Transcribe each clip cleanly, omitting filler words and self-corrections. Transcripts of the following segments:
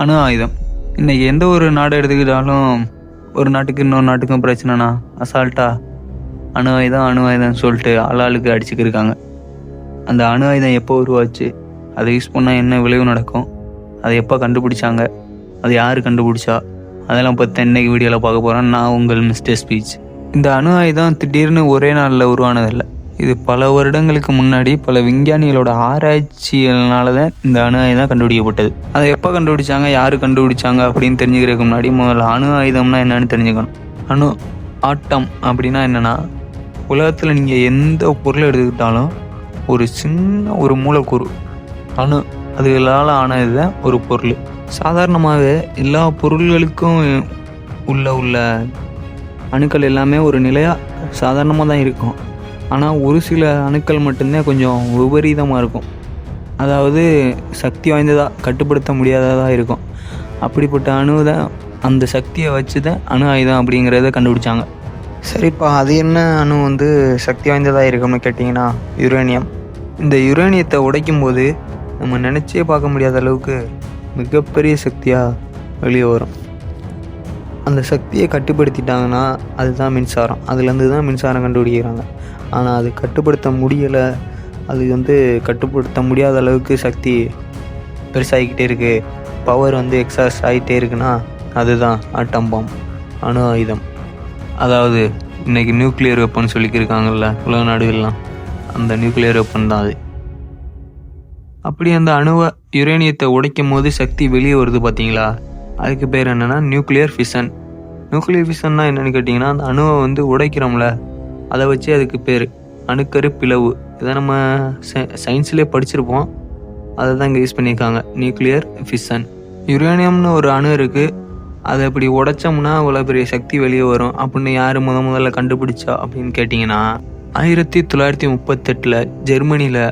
அணு ஆயுதம். இன்னைக்கு எந்த ஒரு நாடு எடுத்துக்கிட்டாலும் ஒரு நாட்டுக்கு இன்னொரு நாட்டுக்கும் பிரச்சனைனா அசால்ட்டா அணு ஆயுதம் அணு ஆயுதம்னு சொல்லிட்டு ஆளாளுக்கு அடிச்சுக்கிட்டு இருக்காங்க. அந்த அணு ஆயுதம் எப்போ உருவாச்சு, அதை யூஸ் பண்ணால் என்ன விளைவு நடக்கும், அதை எப்போ கண்டுபிடிச்சாங்க, அது யார் கண்டுபிடிச்சா, அதெல்லாம் பற்றி இன்னைக்கு வீடியோவில் பார்க்க போகிறேன். நான் உங்கள் மிஸ்டர் ஸ்பீச். இந்த அணு ஆயுதம் திடீர்னு ஒரே நாளில் உருவானதில்லை. இது பல வருடங்களுக்கு முன்னாடி பல விஞ்ஞானிகளோட ஆராய்ச்சிகள்னால தான் இந்த அணு ஆயுதம் கண்டுபிடிக்கப்பட்டது. அதை எப்போ கண்டுபிடிச்சாங்க, யார் கண்டுபிடிச்சாங்க அப்படின்னு தெரிஞ்சுக்கிறதுக்கு முன்னாடி முதல்ல அணு ஆயுதம்னா என்னன்னு தெரிஞ்சுக்கணும். அணு ஆட்டம் அப்படின்னா என்னென்னா, உலகத்தில் நீங்கள் எந்த பொருளை எடுத்துக்கிட்டாலும் ஒரு சின்ன ஒரு மூலக்கூறு அணு, அதுகளால் ஆனது தான் ஒரு பொருள். சாதாரணமாகவே எல்லா பொருள்களுக்கும் உள்ள அணுக்கள் எல்லாமே ஒரு நிலையாக சாதாரணமாக தான் இருக்கும். ஆனால் ஒரு சில அணுக்கள் மட்டும்தான் கொஞ்சம் விபரீதமாக இருக்கும். அதாவது சக்தி வாய்ந்ததாக, கட்டுப்படுத்த முடியாததாக இருக்கும். அப்படிப்பட்ட அணு தான், அந்த சக்தியை வச்சு தான் அணு ஆயுதம் அப்படிங்கிறத கண்டுபிடிச்சாங்க. சரிப்பா, அது என்ன அணு சக்தி வாய்ந்ததாக இருக்கும்னு கேட்டிங்கன்னா, யுரேனியம். இந்த யுரேனியத்தை உடைக்கும் போது நம்ம நினச்சே பார்க்க முடியாத அளவுக்கு மிகப்பெரிய சக்தியாக வெளியே வரும். அந்த சக்தியை கட்டுப்படுத்திட்டாங்கன்னா அதுதான் மின்சாரம். அதுலேருந்து தான் மின்சாரம் கண்டுபிடிக்கிறாங்க. ஆனால் அது கட்டுப்படுத்த முடியலை. அது கட்டுப்படுத்த முடியாத அளவுக்கு சக்தி பெருசாகிக்கிட்டே இருக்குது. பவர் எக்ஸாஸ் ஆகிட்டே இருக்குன்னா அதுதான் ஆட்டம் பாம், அணு ஆயுதம். அதாவது இன்றைக்கி நியூக்ளியர் வெப்பன் சொல்லிக்கிருக்காங்கல்ல உலக நாடுகள்லாம், அந்த நியூக்ளியர் வெப்பன் தான் அது. அப்படி அந்த யுரேனியத்தை உடைக்கும் போது சக்தி வெளியே வருது பார்த்தீங்களா, அதுக்கு பேர் என்னென்னா நியூக்ளியர் ஃபிஷன். நியூக்ளியர் ஃபிஷன்னா என்னென்னு கேட்டிங்கன்னா, அந்த அணுவை உடைக்கிறோம்ல, அதை வச்சு அதுக்கு பேர் அணுக்கரு பிளவு. இதை நம்ம சயின்ஸ்லேயே படிச்சிருப்போம். அதை தான் இங்கே யூஸ் பண்ணியிருக்காங்க, நியூக்ளியர் ஃபிஷன். யுரேனியம்னு ஒரு அணு இருக்குது. அதை இப்படி உடைச்சோம்னா அவ்வளோ பெரிய சக்தி வெளியே வரும் அப்படின்னு யார் முதல்ல கண்டுபிடிச்சா அப்படின்னு கேட்டிங்கன்னா, 1938 ஜெர்மனியில்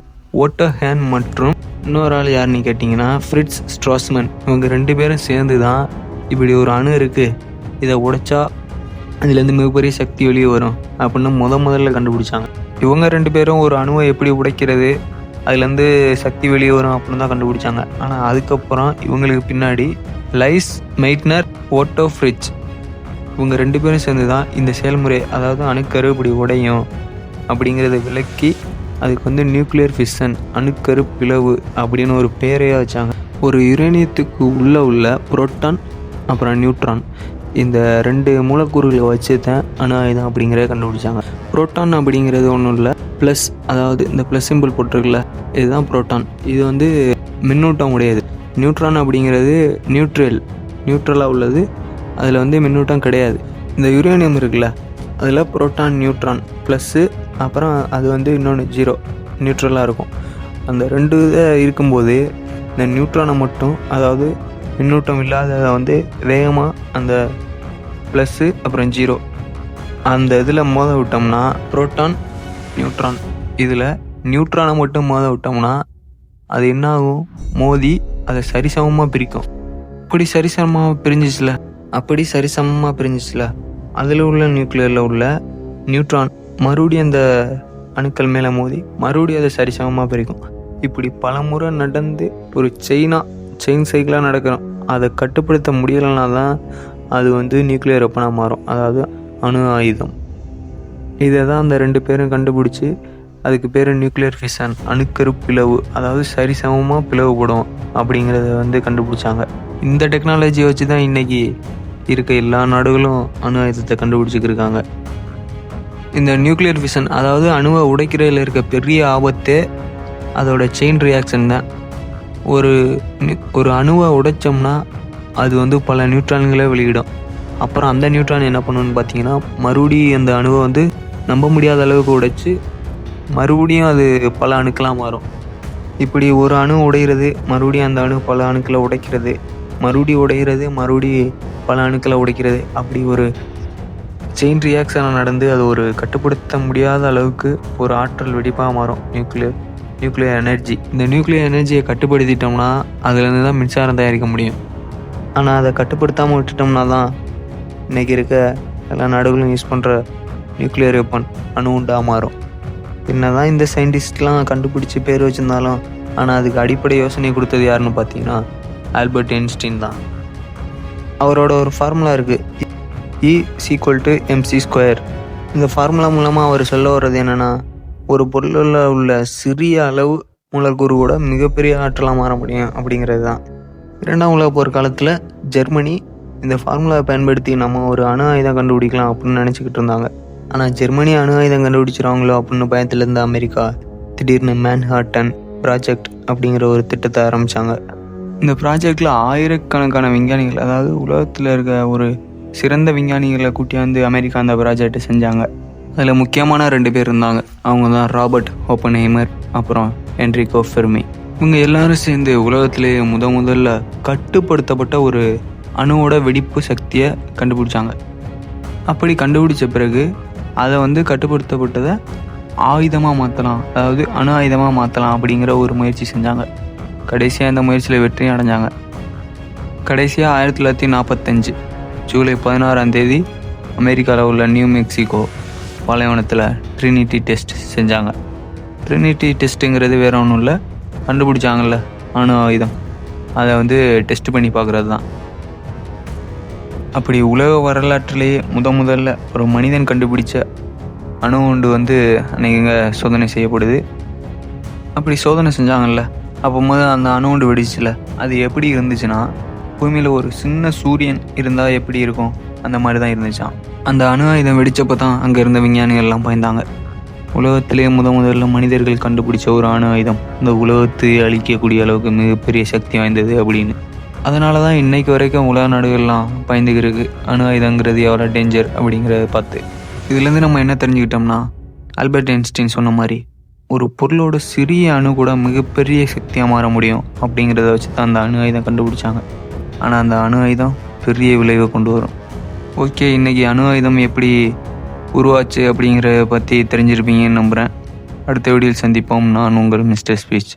ஓட்டோ ஹேன் மற்றும் இன்னொரு ஆள் யாருன்னு கேட்டிங்கன்னா ஃப்ரிட்ஸ் ஸ்ட்ராஸ்மன். இவங்க 2 பேரும் சேர்ந்து தான் இப்படி ஒரு அணு இருக்குது, இதை உடைச்சா அதுலேருந்து மிகப்பெரிய சக்தி வெளியே வரும் அப்படின்னு முதல்ல கண்டுபிடிச்சாங்க. இவங்க 2 பேரும் ஒரு அணுவை எப்படி உடைக்கிறது, அதுலேருந்து சக்தி வெளியே வரும் அப்படின்னு தான் கண்டுபிடிச்சாங்க. ஆனால் அதுக்கப்புறம் இவங்களுக்கு பின்னாடி லைஸ் மெய்ட்னர், ஓட்டோ ஃப்ரிட்ஸ், இவங்க 2 பேரும் சேர்ந்து தான் இந்த செயல்முறை, அதாவது அணுக்கரு இப்படி உடையும் அப்படிங்கிறத விளக்கி அதுக்கு நியூக்ளியர் ஃபிஷன், அணுக்கரு பிளவு அப்படின்னு ஒரு பேரையாக வச்சாங்க. ஒரு யுரேனியத்துக்கு உள்ள புரோட்டான் அப்புறம் நியூட்ரான், இந்த 2 மூலக்கூறுகளை வச்சு தான் அணு ஆயுதம் அப்படிங்கிறத கண்டுபிடிச்சாங்க. புரோட்டான் அப்படிங்கிறது ஒன்றும் இல்லை, ப்ளஸ், அதாவது இந்த ப்ளஸ் சிம்பிள் போட்டிருக்குல்ல, இதுதான் புரோட்டான். இது மின்னூட்டம் உடையது. நியூட்ரான் அப்படிங்கிறது நியூட்ரலாக உள்ளது, அதில் மின்னூட்டம் கிடையாது. இந்த யுரேனியம் இருக்குல்ல, அதில் புரோட்டான் நியூட்ரான் ப்ளஸ்ஸு, அப்புறம் அது இன்னொன்று 0 நியூட்ரலாக இருக்கும். அந்த 2 இதை இருக்கும்போது இந்த நியூட்ரானை மட்டும், அதாவது மின்னூட்டம் இல்லாததை வேகமாக அந்த ப்ளஸ்ஸு அப்புறம் 0 அந்த இதில் மோத விட்டோம்னா, புரோட்டான் நியூட்ரான் இதில் நியூட்ரானை மட்டும் மோத விட்டோம்னா அது என்ன ஆகும், மோதி அதை சரிசமமாக பிரிக்கும். அப்படி சரிசமமாக பிரிஞ்சிச்சுல அதில் உள்ள நியூக்ளியரில் உள்ள நியூட்ரான் மறுபடியும் அந்த அணுக்கள் மேலே மோதி மறுபடியும் அதை சரிசமமாக பிரிக்கும். இப்படி பல முறை நடந்து ஒரு செயின் சைக்கிளாக நடக்கிறோம். அதை கட்டுப்படுத்த முடியலைன்னா தான் அது நியூக்ளியர் வெப்பனாக மாறும், அதாவது அணு ஆயுதம். இதை தான் அந்த 2 பேரும் கண்டுபிடிச்சி அதுக்கு பேர் நியூக்ளியர் ஃபிஷன், அணுக்கரு பிளவு, அதாவது சரிசமமாக பிளவுபடும் அப்படிங்கிறத கண்டுபிடிச்சாங்க. இந்த டெக்னாலஜியை வச்சு தான் இன்றைக்கி இருக்க எல்லா நாடுகளும் அணு ஆயுதத்தை கண்டுபிடிச்சிக்கிருக்காங்க. இந்த நியூக்ளியர் ஃபிஷன், அதாவது அணுவை உடைக்கிறதுல இருக்க பெரிய ஆபத்தே அதோட செயின் ரியாக்ஷன் தான். ஒரு அணுவை உடைச்சோம்னா அது பல நியூட்ரான்களை வெளியிடும். அப்புறம் அந்த நியூட்ரான் என்ன பண்ணணும்னு பார்த்தீங்கன்னா, மறுபடியும் அந்த அணுவை நம்ப முடியாத அளவுக்கு உடைச்சி மறுபடியும் அது பல அணுக்களாக மாறும். இப்படி ஒரு அணு உடைகிறது, மறுபடியும் அந்த அணு பல அணுக்களை உடைக்கிறது, மறுபடியும் உடைகிறது, மறுபடியும் பல அணுக்களை உடைக்கிறது. அப்படி ஒரு செயின் ரியாக்ஷனாக நடந்து அது ஒரு கட்டுப்படுத்த முடியாத அளவுக்கு ஒரு ஆற்றல் வெடிப்பாக மாறும் நியூக்ளியர் எனர்ஜி. இந்த நியூக்ளியர் எனர்ஜியை கட்டுப்படுத்திட்டோம்னா அதுலேருந்து தான் மின்சாரம் தயாரிக்க முடியும். ஆனால் அதை கட்டுப்படுத்தாமல் விட்டுட்டோம்னா தான் இன்றைக்கி இருக்க எல்லா நாடுகளும் யூஸ் பண்ணுற நியூக்ளியர் வெப்பன் அணு உண்டாக மாறும். என்ன தான் இந்த சயின்டிஸ்ட்லாம் கண்டுபிடிச்சி பேர் வச்சுருந்தாலும், ஆனால் அதுக்கு அடிப்படை யோசனை கொடுத்தது யாருன்னு பார்த்தீங்கன்னா ஆல்பர்ட் ஐன்ஸ்டீன் தான். அவரோட ஒரு ஃபார்முலா இருக்குது, E=mc². இந்த ஃபார்முலா மூலமாக அவர் சொல்ல வர்றது என்னென்னா, ஒரு பொருளில் உள்ள சிறிய அளவு மூலக்கூறு கூட மிகப்பெரிய ஆற்றலாக மாற முடியும் அப்படிங்கிறது தான். 2ஆம் உலகப் போர் காலத்தில் ஜெர்மனி இந்த ஃபார்முலாவை பயன்படுத்தி நம்ம ஒரு அணு ஆயுதம் கண்டுபிடிக்கலாம் அப்படின்னு நினச்சிக்கிட்டு இருந்தாங்க. ஆனால் ஜெர்மனி அணு ஆயுதம் கண்டுபிடிச்சிருவாங்களோ அப்படின்னு பயத்தில் இருந்த அமெரிக்கா திடீர்னு மேன்ஹாட்டன் ப்ராஜெக்ட் அப்படிங்கிற ஒரு திட்டத்தை ஆரம்பித்தாங்க. இந்த ப்ராஜெக்டில் ஆயிரக்கணக்கான விஞ்ஞானிகள், அதாவது உலகத்தில் இருக்க ஒரு சிறந்த விஞ்ஞானிகளை கூட்டியாந்து அமெரிக்கா அந்த ப்ராஜெக்டை செஞ்சாங்க. அதில் முக்கியமான 2 பேர் இருந்தாங்க. அவங்க தான் ராபர்ட் ஓப்பன்ஹைமர், அப்புறம் என்ரிகோ ஃபெர்மி. இவங்க எல்லாரும் சேர்ந்து உலகத்திலேயே முதல்ல கட்டுப்படுத்தப்பட்ட ஒரு அணுவோட வெடிப்பு சக்தியை கண்டுபிடிச்சாங்க. அப்படி கண்டுபிடிச்ச பிறகு அதை கட்டுப்படுத்தப்பட்டதை ஆயுதமாக மாற்றலாம், அதாவது அணு ஆயுதமாக மாற்றலாம் அப்படிங்கிற ஒரு முயற்சி செஞ்சாங்க. கடைசியாக இந்த முயற்சியில் வெற்றி அடைஞ்சாங்க. கடைசியாக 1945 ஜூலை 16ஆம் தேதி அமெரிக்காவில் உள்ள நியூ மெக்சிகோ பாலைவனத்தில் ட்ரினிட்டி டெஸ்ட் செஞ்சாங்க. ட்ரினிட்டி டெஸ்ட்டுங்கிறது வேறு ஒன்றும் இல்லை, கண்டுபிடிச்சாங்கல்ல அணு ஆயுதம், அதை டெஸ்ட் பண்ணி பார்க்குறது தான். அப்படி உலக வரலாற்றிலேயே முதல்ல ஒரு மனிதன் கண்டுபிடிச்ச அணு குண்டு அன்றைக்கி சோதனை செய்யப்படுது. அப்படி சோதனை செஞ்சாங்கல்ல, அப்போ அந்த அணு குண்டு வெடிச்சுல, அது எப்படி இருந்துச்சுன்னா, பூமியில் ஒரு சின்ன சூரியன் இருந்தால் எப்படி இருக்கும் அந்த மாதிரி தான் இருந்துச்சான். அந்த அணு ஆயுதம் வெடித்தப்போ தான் அங்கே இருந்த விஞ்ஞானிகள்லாம் பயந்தாங்க. உலகத்திலே முதல்ல மனிதர்கள் கண்டுபிடிச்ச ஒரு அணு ஆயுதம் இந்த உலகத்தை அழிக்கக்கூடிய அளவுக்கு மிகப்பெரிய சக்தி வாய்ந்தது அப்படின்னு. அதனால தான் இன்றைக்கு வரைக்கும் உலக நாடுகள்லாம் பயந்துக்கிருக்கு அணு ஆயுதங்கிறது எவ்வளோ டேஞ்சர் அப்படிங்கிறத பார்த்து. இதுலேருந்து நம்ம என்ன தெரிஞ்சுக்கிட்டோம்னா, ஆல்பர்ட் ஐன்ஸ்டீன் சொன்ன மாதிரி ஒரு பொருளோட சிறிய அணு கூட மிகப்பெரிய சக்தியாக மாற முடியும் அப்படிங்கிறத வச்சு தான் அந்த அணு ஆயுதம் கண்டுபிடிச்சாங்க. ஆனால் அந்த அணு ஆயுதம் பெரிய விளைவை கொண்டு வரும். ஓகே, இன்றைக்கி அணு ஆயுதம் எப்படி உருவாச்சு அப்படிங்கிறத பற்றி தெரிஞ்சிருப்பீங்கன்னு நம்புகிறேன். அடுத்த வீடியோவில் சந்திப்போம். நான் உங்கள் மிஸ்டர் ஸ்பீச்.